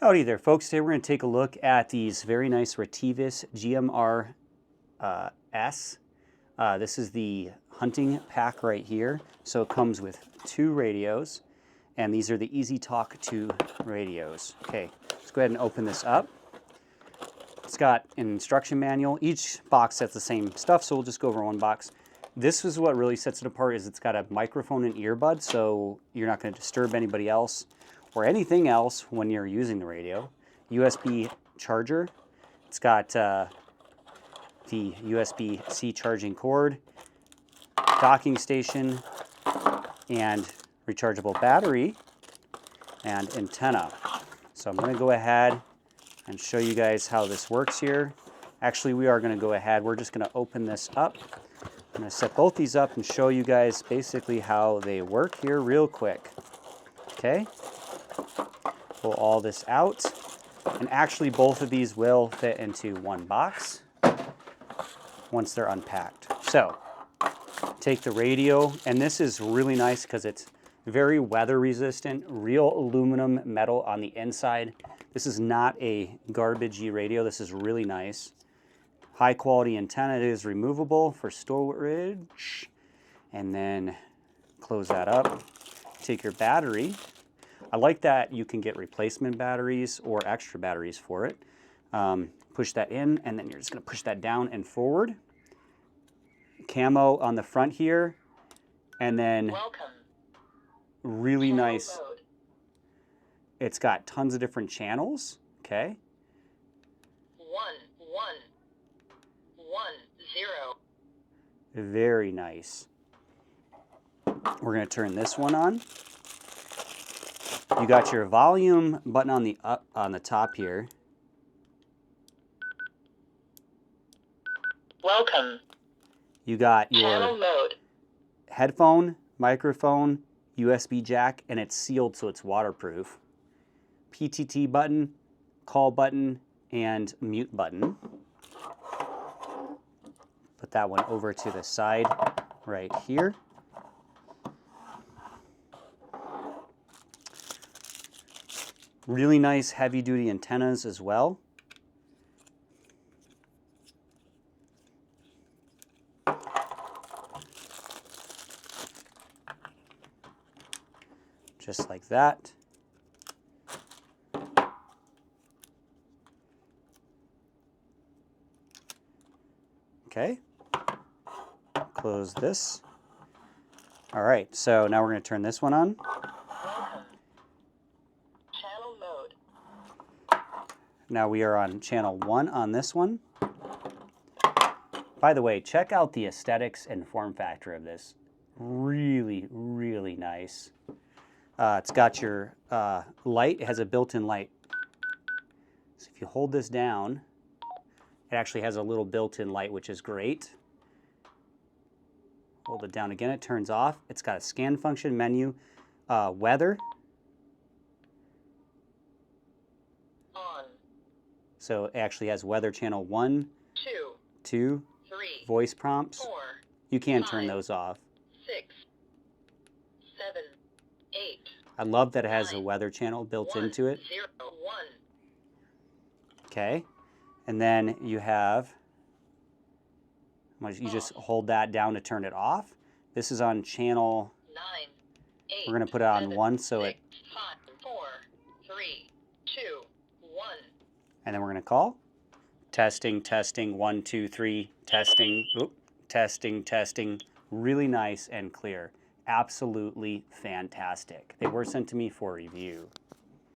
Howdy there, folks. Today we're going to take a look at these very nice RETEVIS GMRS. This is the hunting pack right here. So it comes with 2 radios, and these are the Easy Talk 2 radios. Okay, let's go ahead and open this up. It's got an instruction manual. Each box has the same stuff, so we'll just go over one box. This is what really sets it apart, is it's got a microphone and earbud, so you're not going to disturb anybody else or anything else when you're using the radio. USB charger. It's got the USB-C charging cord, docking station, and rechargeable battery, and antenna. So I'm going to go ahead and show you guys how this works here. Actually, we are going to go ahead. We're just going to open this up. I'm going to set both these up and show you guys basically how they work here real quick. Okay? Pull all this out. And actually, both of these will fit into one box once they're unpacked. So, take the radio, and this is really nice because it's very weather resistant, real aluminum metal on the inside. This is not a garbagey radio. This is really nice. High quality antenna. It is removable for storage. And then close that up. Take your battery. I like that you can get replacement batteries or extra batteries for it. Push that in, and then you're just going to push that down and forward. Camo on the front here, and then really nice. It's got tons of different channels. Okay. 1 1 1 0. Very nice. We're going to turn this one on. You got your volume button on the top here. Welcome. You got your channel mode, headphone, microphone, USB jack, and it's sealed so it's waterproof. PTT button, call button, and mute button. Put that one over to the side right here. Really nice heavy-duty antennas as well. Just like that. Okay. Close this. All right, so now we're going to turn this one on. channel mode, Now we are on channel 1 on this one. By the way, check out the aesthetics and form factor of this. Really, really nice. It's got your light. It has a built-in light. So if you hold this down, it actually has a little built-in light, which is great. Hold it down again, it turns off. It's got a scan function, menu, weather. on, So it actually has weather channel 1, 2 2, 3 voice prompts. 4 You can turn 5, those off. 6 7 8. I love that it has a weather channel built into it. 0 1. Okay, and then you have, you just hold that down to turn it off. This is on channel, 9 8. we're going to put it on 7, 1 so 6, it, 5 4 3 2 1. and then we're going to call. Testing, testing, 1 2 3, testing, testing, testing. Really nice and clear. Absolutely fantastic. They were sent to me for review.